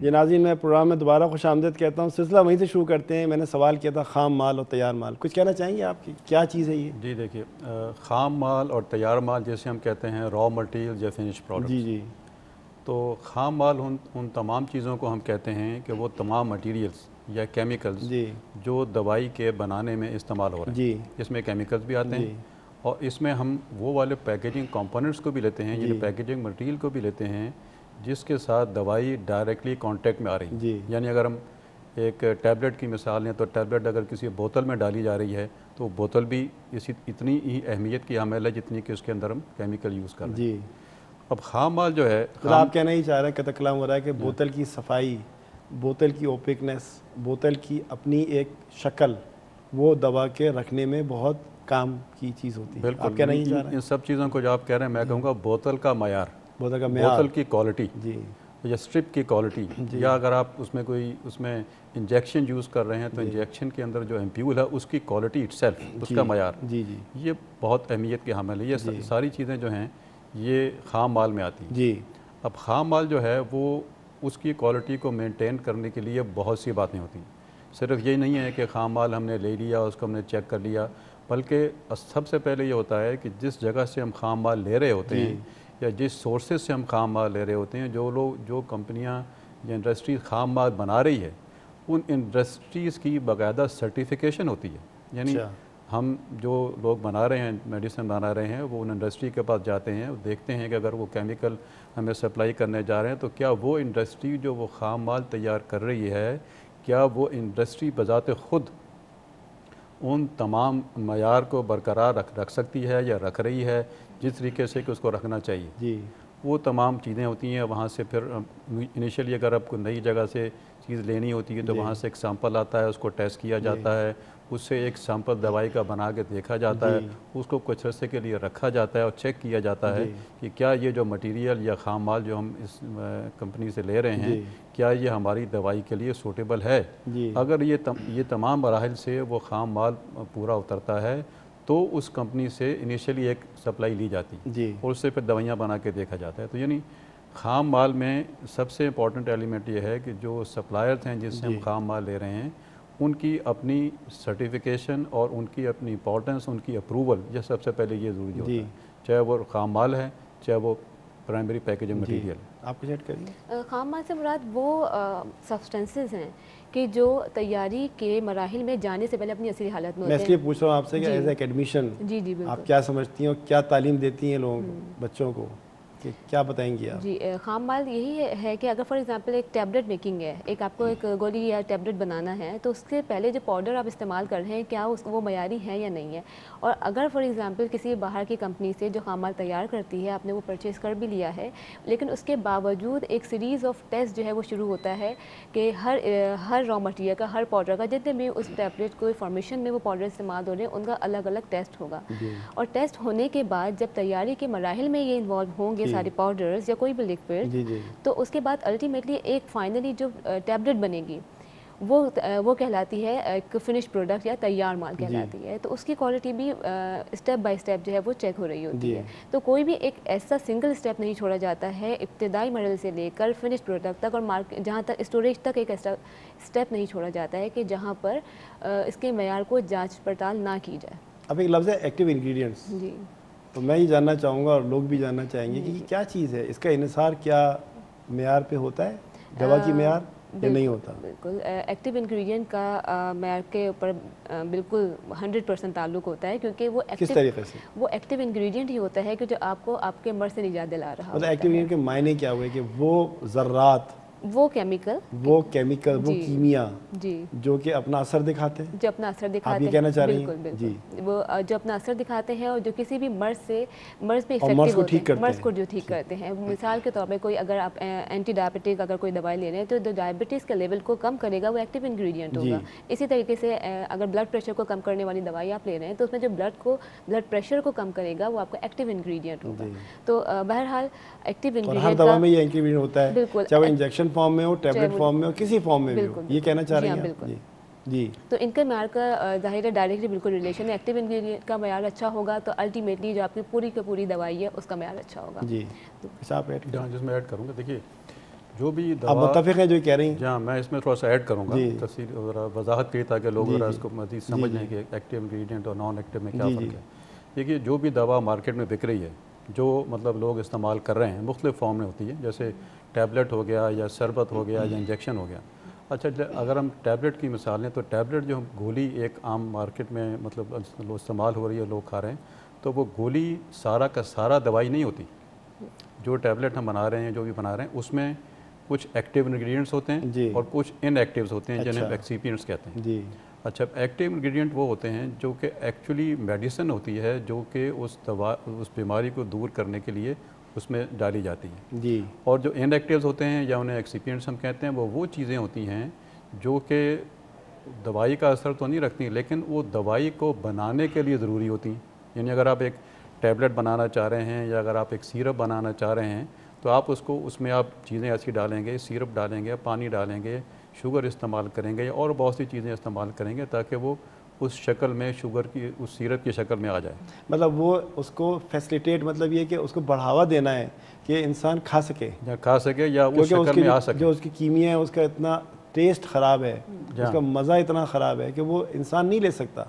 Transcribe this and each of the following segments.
جی ناظرین، میں پروگرام میں دوبارہ خوش آمدید کہتا ہوں. سلسلہ وہیں سے شروع کرتے ہیں. میں نے سوال کیا تھا خام مال اور تیار مال. کچھ کہنا چاہیں گے آپ کی کیا چیز ہے یہ؟ جی دیکھیے، خام مال اور تیار مال جیسے ہم کہتے ہیں را مٹیریل یا فنش پروڈکٹ. جی جی. تو خام مال ان تمام چیزوں کو ہم کہتے ہیں کہ وہ تمام مٹیریلز یا کیمیکلز جی جو دوائی کے بنانے میں استعمال ہو رہے ہیں. جی. اس میں کیمیکلز بھی آتے ہیں اور اس میں ہم وہ والے پیکیجنگ کمپوننٹس کو بھی لیتے ہیں، یعنی پیکیجنگ مٹیریل کو بھی لیتے ہیں جس کے ساتھ دوائی ڈائریکٹلی کانٹیکٹ میں آ رہی ہے. یعنی اگر ہم ایک ٹیبلٹ کی مثال لیں تو ٹیبلٹ اگر کسی بوتل میں ڈالی جا رہی ہے تو بوتل بھی اتنی ہی اہمیت کی حامل ہے جتنی کہ اس کے اندر ہم کیمیکل یوز کر رہے ہیں. اب خام مال جو ہے، آپ کہنا ہی چاہ رہے ہیں قطع کلام ہو رہا ہے کہ بوتل کی صفائی، بوتل کی اوپیکنیس، بوتل کی اپنی ایک شکل، وہ دوا کے رکھنے میں بہت کام کی چیز ہوتی ہے. بالکل. آپ کہنا ہی چاہ رہے ہیں ان سب چیزوں کو جو آپ کہہ رہے ہیں، میں کہوں گا بوتل کا معیار، بوتل کا معیار، بوتل کی کوالٹی جی، یا اسٹرپ کی کوالٹی، یا اگر آپ اس میں انجیکشن یوز کر رہے ہیں تو انجیکشن کے اندر جو ایمپیول ہے اس کی کوالٹی اٹ سیلف، اس کا معیار، جی جی، یہ بہت اہمیت کے حامل ہے. یہ ساری چیزیں جو ہیں یہ خام مال میں آتی ہیں. جی. اب خام مال جو ہے وہ اس کی کوالٹی کو مینٹین کرنے کے لیے بہت سی باتیں ہوتی ہیں. صرف یہی نہیں ہے کہ خام مال ہم نے لے لیا، اس کو ہم نے چیک کر لیا، بلکہ سب سے پہلے یہ ہوتا ہے کہ جس جگہ سے ہم خام مال لے رہے ہوتے ہیں یا جس سورسز سے ہم خام مال لے رہے ہوتے ہیں، جو کمپنیاں یا انڈسٹریز خام مال بنا رہی ہے ان انڈسٹریز کی باقاعدہ سرٹیفیکیشن ہوتی ہے. یعنی ہم جو لوگ بنا رہے ہیں، میڈیسن بنا رہے ہیں، وہ ان انڈسٹری کے پاس جاتے ہیں، دیکھتے ہیں کہ اگر وہ کیمیکل ہمیں سپلائی کرنے جا رہے ہیں تو کیا وہ انڈسٹری جو وہ خام مال تیار کر رہی ہے، کیا وہ انڈسٹری بذات خود ان تمام معیار کو برقرار رکھ سکتی ہے یا رکھ رہی ہے جس طریقے سے کہ اس کو رکھنا چاہیے. جی. وہ تمام چیزیں ہوتی ہیں. وہاں سے پھر انیشلی اگر آپ کو نئی جگہ سے چیز لینی ہوتی ہے تو وہاں سے ایک سیمپل آتا ہے، اس کو ٹیسٹ کیا جاتا ہے، اس سے ایک سیمپل دوائی کا بنا کے دیکھا جاتا ہے، اس کو کچھ عرصے کے لیے رکھا جاتا ہے اور چیک کیا جاتا ہے کہ کیا یہ جو مٹیریل یا خام مال جو ہم اس کمپنی سے لے رہے ہیں کیا یہ ہماری دوائی کے لیے سوٹیبل ہے. اگر یہ تمام مراحل سے وہ خام مال پورا اترتا ہے تو اس کمپنی سے انیشلی ایک سپلائی لی جاتی ہے اور اس سے پھر دوائیاں بنا کے دیکھا جاتا ہے. تو یعنی خام مال میں سب سے امپورٹنٹ ایلیمنٹ یہ ہے کہ جو سپلائرز ہیں جس سے ہم خام مال لے رہے ہیں ان کی اپنی سرٹیفیکیشن اور ان کی اپنی امپورٹنس، ان کی اپروول، یہ سب سے پہلے یہ ضروری ہوتا ہے، چاہے وہ خام مال ہے چاہے وہ پرائمری پیکیجنگ مٹیریل. آپ کچھ ایڈ کریے. خام مال سے مراد وہ سبسٹنسز ہیں کہ جو تیاری کے مراحل میں جانے سے پہلے اپنی اصلی حالت میں ہوتے ہیں. میں اس لیے پوچھ رہا ہوں آپ سے کہ ایز اے اکیڈمیشین آپ کیا سمجھتی ہیں اور کیا تعلیم دیتی ہیں لوگوں کو، بچوں کو، کہ کیا بتائیں گی آپ؟ جی، خام مال یہی ہے کہ اگر فار ایگزامپل ایک ٹیبلٹ میکنگ ہے، آپ کو ایک گولی یا ٹیبلٹ بنانا ہے تو اس سے پہلے جو پاؤڈر آپ استعمال کر رہے ہیں کیا وہ معیاری ہے یا نہیں ہے. اور اگر فار ایگزامپل کسی باہر کی کمپنی سے جو خام مال تیار کرتی ہے آپ نے وہ پرچیز کر بھی لیا ہے، لیکن اس کے باوجود ایک سیریز آف ٹیسٹ جو ہے وہ شروع ہوتا ہے کہ ہر را مٹیریل کا، ہر پاؤڈر کا، جتنے بھی اس ٹیبلٹ کو فارمیشن میں وہ پاؤڈر استعمال ہو رہے ہیں ان کا الگ الگ ٹیسٹ ہوگا. اور ٹیسٹ ہونے کے بعد جب تیاری کے مراحل میں یہ انوالو ہوں گے سارے پاؤڈرز یا کوئی بھی لکوڈ، تو اس کے بعد الٹیمیٹلی ایک فائنلی جو ٹیبلٹ بنے گی وہ کہلاتی ہے ایک فنش پروڈکٹ یا تیار مال کہلاتی ہے. تو اس کی کوالٹی بھی اسٹیپ بائی اسٹیپ جو ہے وہ چیک ہو رہی ہوتی ہے. تو کوئی بھی ایک ایسا سنگل اسٹیپ نہیں چھوڑا جاتا ہے ابتدائی مرحلے سے لے کر فنش پروڈکٹ تک، اور جہاں تک اسٹوریج تک ایک ایسا اسٹیپ نہیں چھوڑا جاتا ہے کہ جہاں پر اس کے معیار کو جانچ پڑتال نہ کی جائے. اب ایک لفظ ہے ایکٹیو انگریڈینٹس. جی. تو میں یہ جاننا چاہوں گا اور لوگ بھی جاننا چاہیں گے کہ یہ کیا چیز ہے، اس کا انحصار کیا معیار پہ ہوتا ہے، دوا کی معیار یا نہیں ہوتا؟ بالکل ایکٹیو انگریڈینٹ کا معیار کے اوپر بالکل 100% تعلق ہوتا ہے، کیونکہ وہ کس طریقے سے وہ ایکٹیو انگریڈینٹ ہی ہوتا ہے کہ جو آپ کو آپ کے مرض سے نجات دلا رہا ہوتا ہے. ایکٹیو انگریڈینٹ کے معنی کیا ہوئے کہ وہ ذرات، وہ کیمیکل، وہ کیمیا جی جو کہ اپنا اثر دکھاتے ہیں، جو اپنا اثر دکھاتے ہیں. آپ یہ کہنا چاہ رہی ہیں؟ بالکل جی. وہ جو اپنا اثر دکھاتے ہیں اور جو کسی بھی مرض میں افیکٹو ہوتے ہیں، مرض کو جو ٹھیک کرتے ہیں. مثال کے طور پہ کوئی اگر آپ اینٹی ڈائبٹک اگر کوئی دوائی لے رہے ہیں تو جو ڈائبٹیز کے لیول کو کم کرے گا وہ ایکٹیو انگریڈینٹ ہوگا. اسی طریقے سے اگر بلڈ پریشر کو کم کرنے والی دوائی آپ لے رہے ہیں تو اس میں جو بلڈ پریشر کو کم کرے گا وہ آپ کا ایکٹیو انگریڈینٹ ہوگا. تو بہرحال ایکٹیو انگریڈینٹ ہر دوا میں یہ انگریڈینٹ ہوتا ہے، بالکل، چاہے وہ انجیکشن فارم میں ہو، ٹیبلٹ فارم میں ہو، کسی فارم میں بھی ہو. یہ کہنا چاہ رہی ہیں بالکل. جی. تو ان کے معیار کا ظاہر ہے ڈائریکٹلی بالکل ریلیشن ہے. ایکٹیو انگریڈینٹ کا معیار اچھا ہوگا تو الٹیمیٹلی جو آپ کی پوری کی پوری دوائی ہے اس کا معیار اچھا ہوگا. جی. جس میں ایڈ کروں گا، دیکھیے جو بھی آپ دوا متفق ہیں جو کہہ رہی ہیں؟ جہاں میں اس میں تھوڑا سا ایڈ کروں گا تفصیل ذرا وضاحت کی تاکہ لوگ ذرا اس کو مزید سمجھ لیں کہ ایکٹیو انگریڈینٹ اور نان ایکٹیو میں کیا فرق ہے. دیکھیے جو بھی دوا مارکیٹ میں بک رہی ہے جو مطلب لوگ استعمال کر رہے ہیں مختلف فارم میں ہوتی ہے, جیسے ٹیبلٹ ہو گیا یا شربت ہو گیا یا انجیکشن ہو گیا. اچھا اگر ہم ٹیبلٹ کی مثال لیں تو ٹیبلٹ جو گولی ایک عام مارکیٹ میں مطلب استعمال ہو رہی ہے لوگ کھا رہے ہیں, تو وہ گولی سارا کا سارا دوائی نہیں ہوتی. جو ٹیبلٹ ہم بنا رہے ہیں جو بھی بنا رہے ہیں اس میں کچھ ایکٹیو انگریڈینٹس ہوتے ہیں اور کچھ ان ایکٹیوز ہوتے ہیں جنہیں ایکسیپینٹس کہتے ہیں. اچھا ایکٹیو انگریڈینٹ وہ ہوتے ہیں جو کہ ایکچولی میڈیسن ہوتی ہے جو کہ اس بیماری کو دور کرنے کے لیے اس میں ڈالی جاتی ہے. اور جو ان ایکٹیوز ہوتے ہیں یا انہیں ایکسیپینٹس ہم کہتے ہیں وہ چیزیں ہوتی ہیں جو کہ دوائی کا اثر تو نہیں رکھتی لیکن وہ دوائی کو بنانے کے لیے ضروری ہوتی ہیں. یعنی اگر آپ ایک ٹیبلٹ بنانا چاہ رہے ہیں یا اگر آپ ایک سیرپ بنانا چاہ رہے ہیں تو آپ اس میں آپ چیزیں ایسی ڈالیں گے, سیرپ ڈالیں گے, پانی ڈالیں گے, شوگر استعمال کریں گے اور بہت سی چیزیں استعمال کریں گے تاکہ وہ اس شکل میں شوگر کی اس سیرپ کی شکل میں آ جائے. مطلب وہ اس کو فیسلیٹیٹ, مطلب یہ کہ اس کو بڑھاوا دینا ہے کہ انسان کھا سکے یا اس شکل میں آ سکے. جو اس کی کیمیا ہے اس کا اتنا ٹیسٹ خراب ہے, اس کا مزہ اتنا خراب ہے کہ وہ انسان نہیں لے سکتا,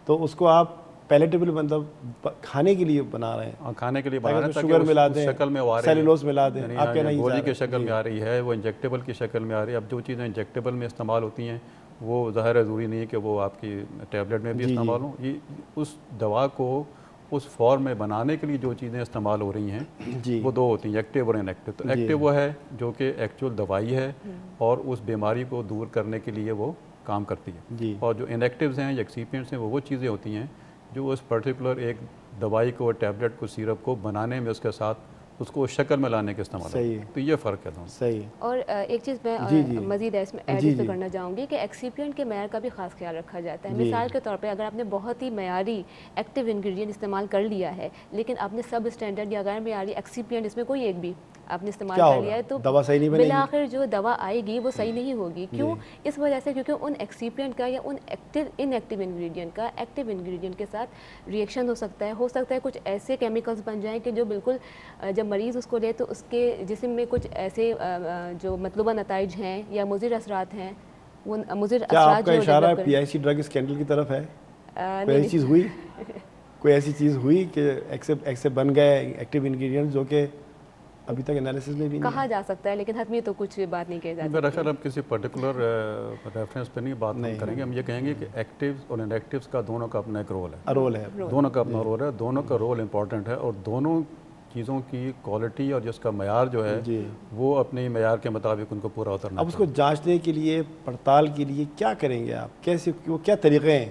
تو اس کو آپ پیلیٹیبل مطلب کھانے کے لیے بنا رہے ہیں, کھانے کے لیے بنا رہے ہیں شوگر ملا دیں, شکل میں سیلولوز ملا دیں, آپ کہنا گولی کی شکل میں آ رہی ہے, وہ انجیکٹیبل کی شکل میں آ رہی ہے. اب جو چیزیں انجیکٹیبل میں استعمال ہوتی ہیں وہ ظاہر ہے ضروری نہیں ہے کہ وہ آپ کی ٹیبلٹ میں بھی استعمال ہوں. یہ اس دوا کو اس فارم میں بنانے کے لیے جو چیزیں استعمال ہو رہی ہیں وہ دو ہوتی ہیں, ایکٹیو اور ان ایکٹیو. تو ایکٹیو وہ ہے جو کہ ایکچوئل دوائی ہے اور اس بیماری کو دور کرنے کے لیے وہ کام کرتی ہے. اور جو ان ایکٹیوز ہیں یا ایکسیپینٹس ہیں وہ چیزیں ہوتی ہیں جو اس پرٹیکولر ایک دوائی کو, ٹیبلٹ کو, سیرپ کو بنانے میں اس کے ساتھ اس کو شکل میں لانے کے استعمال ہے. تو یہ فرق ہے دونوں. صحیح. اور ایک چیز میں مزید اس میں ایڈ کرنا چاہوں گی کہ ایکسیپینٹ کے معیار کا بھی خاص خیال رکھا جاتا ہے. مثال کے طور پہ اگر آپ نے بہت ہی معیاری ایکٹیو انگریڈینٹ استعمال کر لیا ہے لیکن آپ نے سب اسٹینڈرڈ یا غیر معیاری ایکسیپینٹ اس میں کوئی ایک بھی آپ نے استعمال کر لیا ہے تو بالآخر جو دوا آئے گی وہ صحیح نہیں ہوگی. کیوں؟ اس وجہ سے کیونکہ ان ایکسیپینٹ کا یا ان ان ایکٹیو انگریڈینٹ کا ایکٹیو انگریڈینٹ کے ساتھ ریئیکشن ہو سکتا ہے کچھ ایسے کیمیکلز بن جائیں کہ جو بالکل جب مریض اس کو لے تو اس کے جسم میں کچھ ایسے جو مطلوبہ نتائج ہیں یا مضر اثرات ہیں وہ مضر اثرات جو اشارہ پی آئی سی ڈرگ اسکینڈل کی طرف ہے. کوئی ایسی چیز ہوئی کوئی ایسی چیز ہوئی کہ ایک سے بن گئے ایکٹیو انگریڈینٹ جو کہ ابھی تک انالیسس میں بھی کہا جا سکتا ہے لیکن حتمی تو کچھ بات نہیں کی جاتی. میرا خیال ہم کسی پرٹیکولر ریفرنس پہ نہیں بات کریں گے. ہم یہ کہیں گے کہ ایکٹیوز اور ان ایکٹیوز کا دونوں کا اپنا ایک رول ہے. دونوں کا اپنا رول ہے, دونوں کا رول امپورٹنٹ ہے اور دونوں چیزوں کی کوالٹی اور جس کا معیار جو ہے وہ اپنے معیار کے مطابق ان کو پورا اترنا. اب اس کو جانچنے کے لیے, پڑتال کے لیے کیا کریں گے آپ؟ کیسے, کیا طریقے ہیں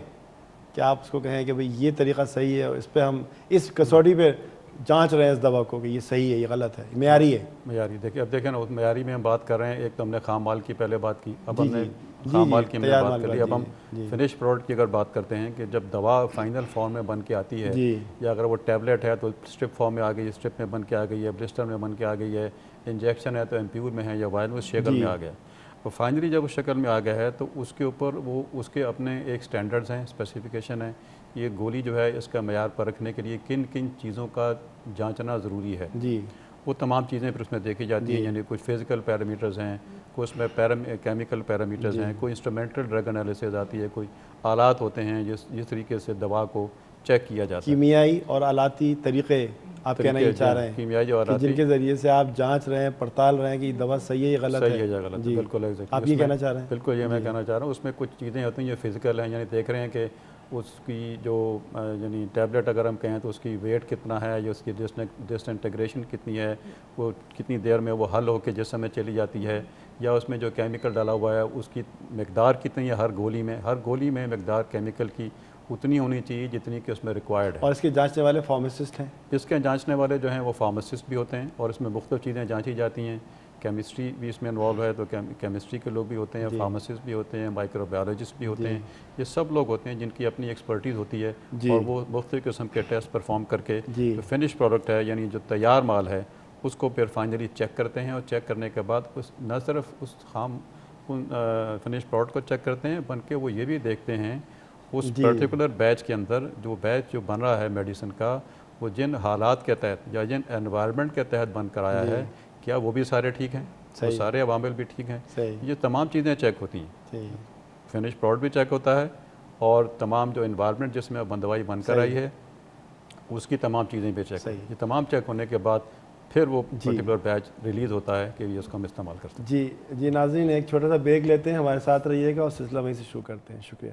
کہ آپ اس کو کہیں کہ بھئی یہ طریقہ صحیح ہے, اس پہ ہم اس کسوٹی پہ جانچ رہے ہیں اس دوا کو کہ یہ صحیح ہے, یہ غلط ہے, معیاری ہے. معیاری دیکھیں, اب دیکھیں نا معیاری میں ہم بات کر رہے ہیں. ایک تو ہم نے خام مال کی پہلے بات کی, اب ہم نے خام مال کی بات کر لی. اب ہم فنش پروڈکٹ کی اگر بات کرتے ہیں کہ جب دوا فائنل فارم میں بن کے آتی ہے یا اگر وہ ٹیبلٹ ہے تو اسٹرپ فارم میں آ گئی, اسٹرپ میں بن کے آ گئی ہے, بلسٹر میں بن کے آ گئی ہے, انجیکشن ہے تو ایمپیور میں ہے یا وائل اس شکل میں آ گیا. تو فائنلی جب اس شکل میں آ گیا ہے تو اس کے اوپر وہ اس کے اپنے ایک سٹینڈرڈز ہیں, اسپیسیفیکیشن ہے. یہ گولی جو ہے اس کا معیار پر رکھنے کے لیے کن کن چیزوں کا جانچنا ضروری ہے, وہ تمام چیزیں پھر اس میں دیکھی جاتی ہیں. یعنی کچھ فزیکل پیرامیٹرز ہیں, کوئی اس میں کیمیکل پیرامیٹرز ہیں, کوئی انسٹرومنٹل ڈرگ انالیسز آتی ہے, کوئی آلات ہوتے ہیں جس طریقے سے دوا کو چیک کیا جاتا ہے. کیمیائی اور آلاتی طریقے آپ کہنا یہ چاہ رہے ہیں, کیمیائی اور جن کے ذریعے سے آپ جانچ رہے ہیں, پڑتال رہے ہیں کہ یہ دوا صحیح ہے یا غلط ہے. صحیح ہے یا غلط ہے, بالکل آپ یہ کہنا چاہ رہے ہیں. بالکل یہ میں کہنا چاہ رہا ہوں. اس میں کچھ چیزیں ہوتی ہیں یہ فزیکل ہیں, یعنی دیکھ رہے ہیں کہ اس کی جو یعنی ٹیبلٹ اگر ہم کہیں تو اس کی ویٹ کتنا ہے یا اس کی ڈس انٹیگریشن کتنی ہے, وہ کتنی دیر میں وہ حل ہو کے جسم میں چلی جاتی ہے, یا اس میں جو کیمیکل ڈالا ہوا ہے اس کی مقدار کتنی ہے ہر گولی میں مقدار کیمیکل کی اتنی ہونی چاہیے جتنی کہ اس میں ریکوائرڈ ہے. اور اس کے جانچنے والے فارماسسٹ ہیں, اس کے جانچنے والے جو ہیں وہ فارماسسٹ بھی ہوتے ہیں اور اس میں مختلف چیزیں جانچی جاتی ہیں. کیمسٹری بھی اس میں انوالو ہے تو کیمسٹری کے لوگ بھی ہوتے ہیں, فارماسسٹ بھی ہوتے ہیں, مائکرو بایولوجسٹ بھی ہوتے ہیں. یہ سب لوگ ہوتے ہیں جن کی اپنی ایکسپرٹیز ہوتی ہے اور وہ مختلف قسم کے ٹیسٹ پرفارم کر کے جو فنش پروڈکٹ ہے یعنی جو تیار مال ہے اس کو پھر فائنلی چیک کرتے ہیں. اور چیک کرنے کے بعد نہ صرف اس خام فنش پروڈکٹ کو چیک کرتے ہیں بلکہ وہ یہ بھی دیکھتے ہیں اس پرٹیکولر بیچ کے اندر جو بیچ جو بن رہا ہے میڈیسن کا, وہ جن حالات کے تحت یا جن انوائرمنٹ کے تحت بن کر آیا ہے کیا وہ بھی سارے ٹھیک ہیں. وہ سارے عوامل بھی ٹھیک ہیں. صحیح. یہ تمام چیزیں چیک ہوتی ہیں. صحیح. فنش پروڈکٹ بھی چیک ہوتا ہے اور تمام جو انوائرمنٹ جس میں دوائی بن کر آئی ہے اس کی تمام چیزیں بھی چیک. یہ تمام چیک ہونے کے بعد پھر وہ پرٹیکولر بیچ ریلیز ہوتا ہے کہ یہ اس کو ہم استعمال کر سکتے ہیں. جی ناظرین ایک چھوٹا سا بریک لیتے ہیں, ہمارے ساتھ رہیے گا اور سلسلہ وہیں سے شروع کرتے ہیں. شکریہ.